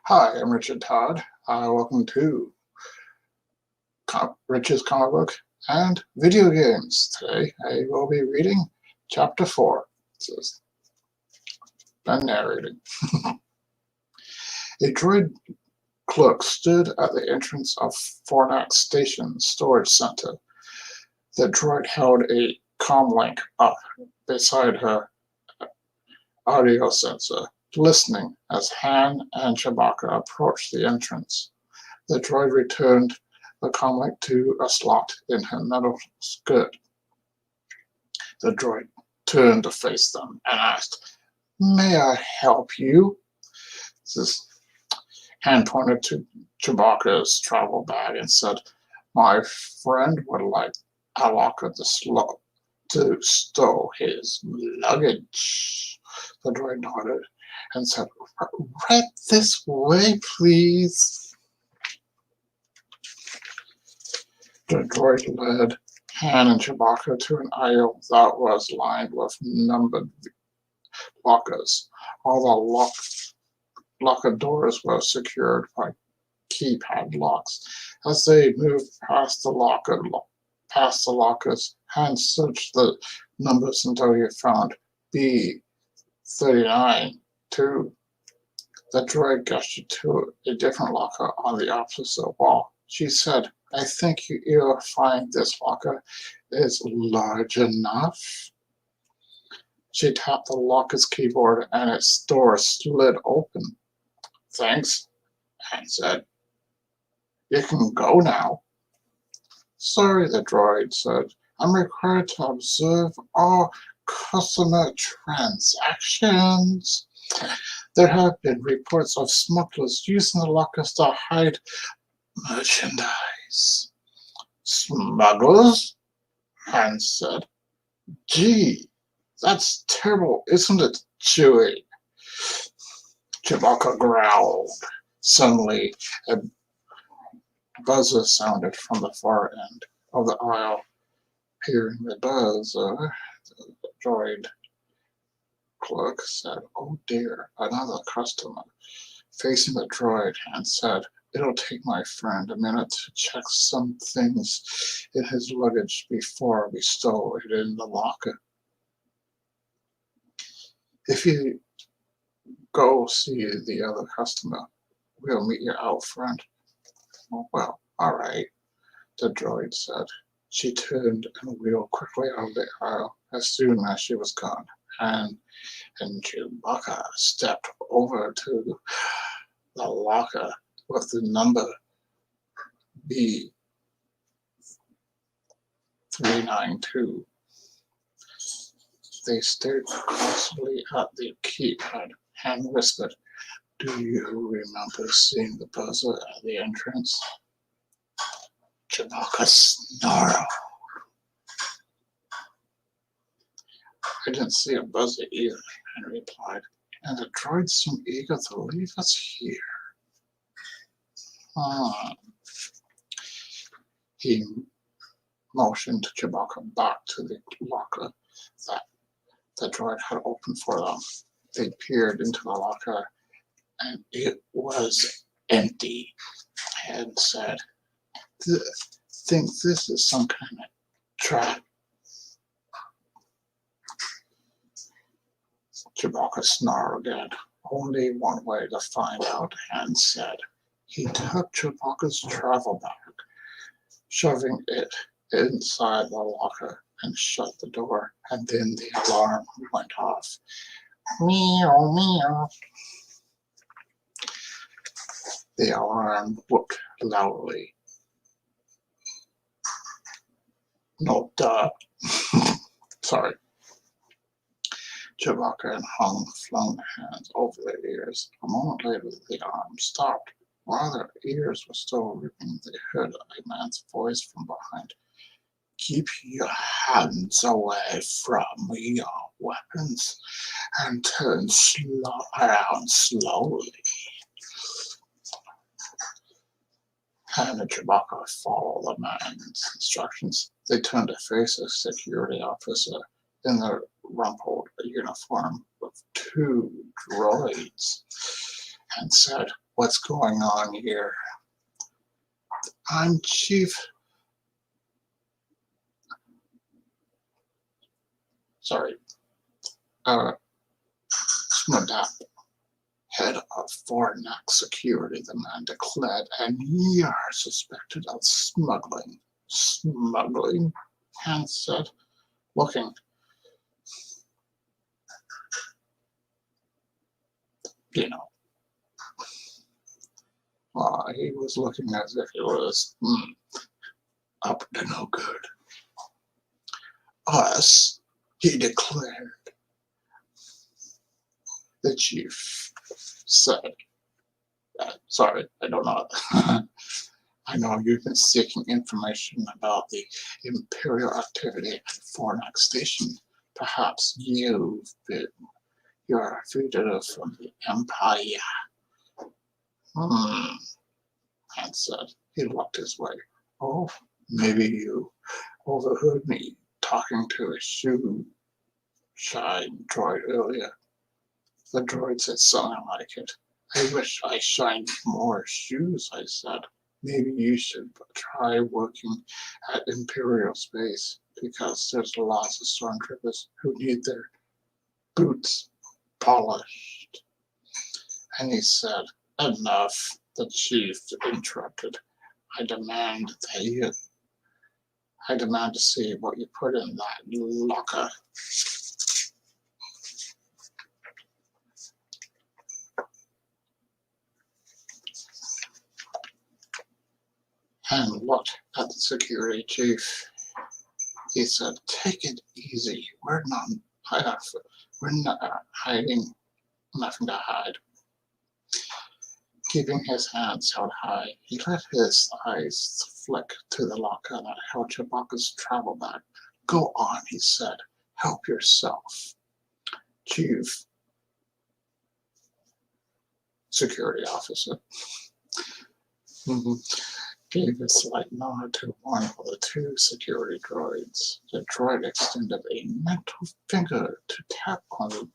Hi, I'm Richard Todd. Welcome to Rich's Comic Book and Video Games. Today I will be reading Chapter 4. This is narrating. A droid clerk stood at the entrance of Fornax Station Storage Center. The droid held a comlink up beside her audio sensor, listening as Han and Chewbacca approached the entrance. The droid returned the comlink to a slot in her metal skirt. The droid turned to face them and asked, "May I help you?" This Han pointed to Chewbacca's travel bag and said, "My friend would like Alaka to stow his luggage." The droid nodded and said, "Right this way, please." The droid led Han and Chewbacca to an aisle that was lined with numbered lockers. All the locker doors were secured by keypad locks. As they moved past the lockers, Han searched the numbers until he found B39 2. The droid gestured to a different locker on the opposite wall. She said, "I think you'll find this locker is large enough." She tapped the locker's keyboard and its door slid open. "Thanks," Han said. "You can go now." "Sorry," the droid said. "I'm required to observe all customer transactions. There have been reports of smugglers using the lockers to hide merchandise." "Smugglers?" Han said. "Gee, that's terrible, isn't it, Chewie?" Chewbacca growled. Suddenly, a buzzer sounded from the far end of the aisle. Hearing the buzzer, the droid clerk said, "Oh dear, another customer." Facing the droid, Han said, "It'll take my friend a minute to check some things in his luggage before we stow it in the locker. If you go see the other customer, we'll meet you out front." "Oh, well, all right," the droid said. She turned and wheeled quickly out of the aisle. As soon as she was gone, Han and Chewbacca stepped over to the locker with the number B392. They stared closely at the keypad. Han whispered, "Do you remember seeing the buzzer at the entrance?" Chewbacca snarled. "I didn't see a buzzer either," Han replied, "and the droid seemed eager to leave us here." He motioned Chewbacca back to the locker that the droid had opened for them. They peered into the locker, and it was empty. Han said, "Think this is some kind of trap?" Chewbacca snarled again. "Only one way to find out," Han said. He took Chewbacca's travel bag, shoving it inside the locker, and shut the door, and then the alarm went off. Meow, meow. The alarm whooped loudly. No, duh. Sorry. Chewbacca and Han flung their hands over their ears. A moment later, the alarm stopped. While their ears were still ringing, they heard a man's voice from behind. "Keep your hands away from your weapons and turn around slowly." Han and Chewbacca followed the man's instructions. They turned to face a security officer in the rumpled uniform with two droids and said, What's going on here? I'm Chief... Sorry. Smodap, head of Fornax Security, the man declared, and ye are suspected of smuggling. Smuggling? Hans said, looking. You know. He was looking as if he was up to no good. Us, he declared. The chief said, sorry, I don't know. I know you've been seeking information about the Imperial activity at Fornax Station. Perhaps you're a fugitive from the Empire. Han said. He looked his way. Oh, maybe you overheard me talking to a shoe-shine droid earlier. The droid said something like it. I wish I shined more shoes, I said. Maybe you should try working at Imperial Space, because there's lots of stormtroopers who need their boots polished. And he said, enough. The chief interrupted. I demand to see what you put in that locker. And looked at the security chief. He said, take it easy. We're not hiding, nothing to hide. Keeping his hands held high, he let his eyes flick to the locker that held Chewbacca's travel bag. Go on, he said. Help yourself. Chief security officer gave a slight nod to one of the two security droids. The droid extended a mental finger to tap on the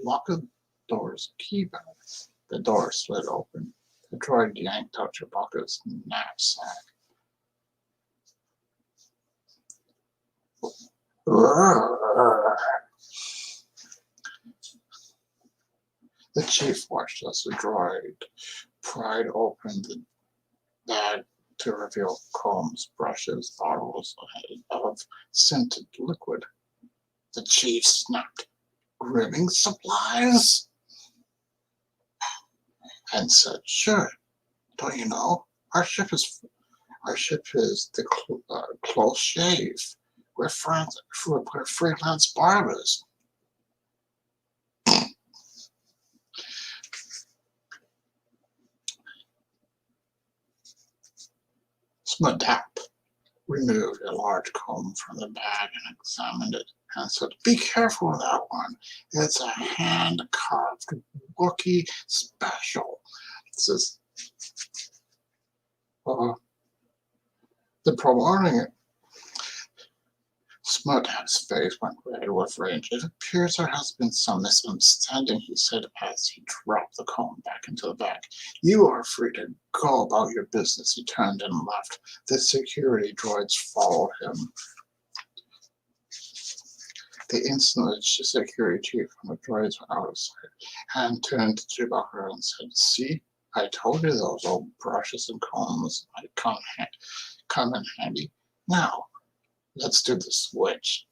locker door's keypad. The door slid open. The droid yanked out Chewbacca's knapsack. The chief watched as the droid pried open the bag to reveal combs, brushes, bottles of scented liquid. The chief snapped, "Grooming supplies?" And said, "Sure. Don't you know? Our ship is the close shave. We're freelance barbers." Smodap removed a large comb from the bag and examined it and said, "Be careful with that one. It's a hand-carved Wookiee special." Says, the prolonging it. Smodap's face went red with rage. "It appears there has been some misunderstanding," he said as he dropped the comb back into the bag. "You are free to go about your business." He turned and left. The security droids followed him. The instant the security chief and the droids were out of sight, Han turned to Chewbacca and said, "See, I told you those old brushes and combs might come in handy. Now, let's do the switch."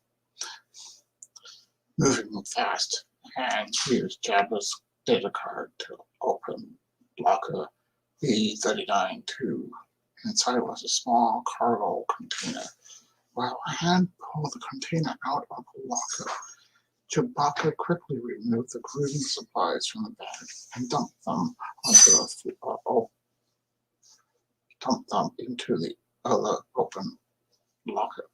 Moving fast, Han used Jabba's data card to open locker B-39-2. Inside was a small cargo container. While Han pulled the container out of the locker, Chewbacca quickly removed the grooming supplies from the bag and dumped them into the other open locker.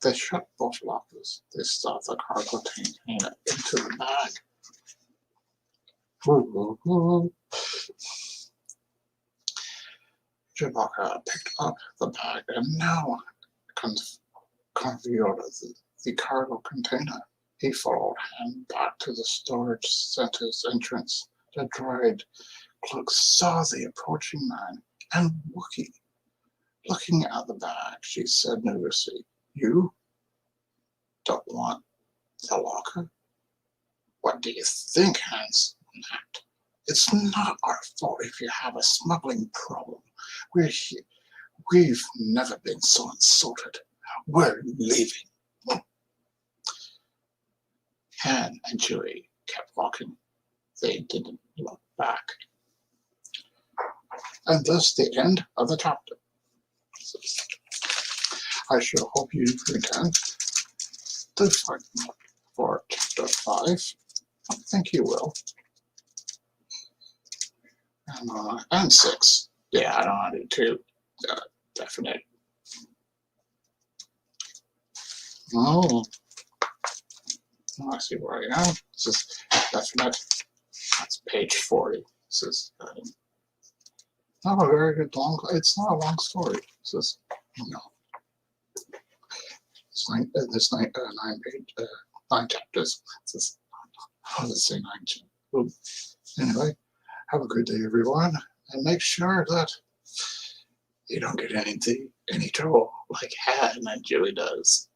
They shut both lockers. They stuffed the cargo container into the bag. Chewbacca picked up the bag and now concealed the cargo container. He followed Han back to the storage center's entrance. The droid Cloak saw the approaching man, and Wookie, looking at the bag, she said nervously, "You don't want the locker? What do you think, Hans?" "It's not our fault if you have a smuggling problem. We're here. We've never been so insulted. We're leaving." Han and Chewie kept walking. They didn't look back. And thus the end of the chapter. I sure hope you return to find me for chapter 5. I think you will. And 6. Yeah, I don't want to do 2. Definite. Oh, I see where I am. This is definite. That's page 40. This is not a very good long. It's not a long story. This is It's 9 chapters. This is, how does it say 9? Anyway, have a good day, everyone, and make sure that you don't get any trouble like Han and Chewie does.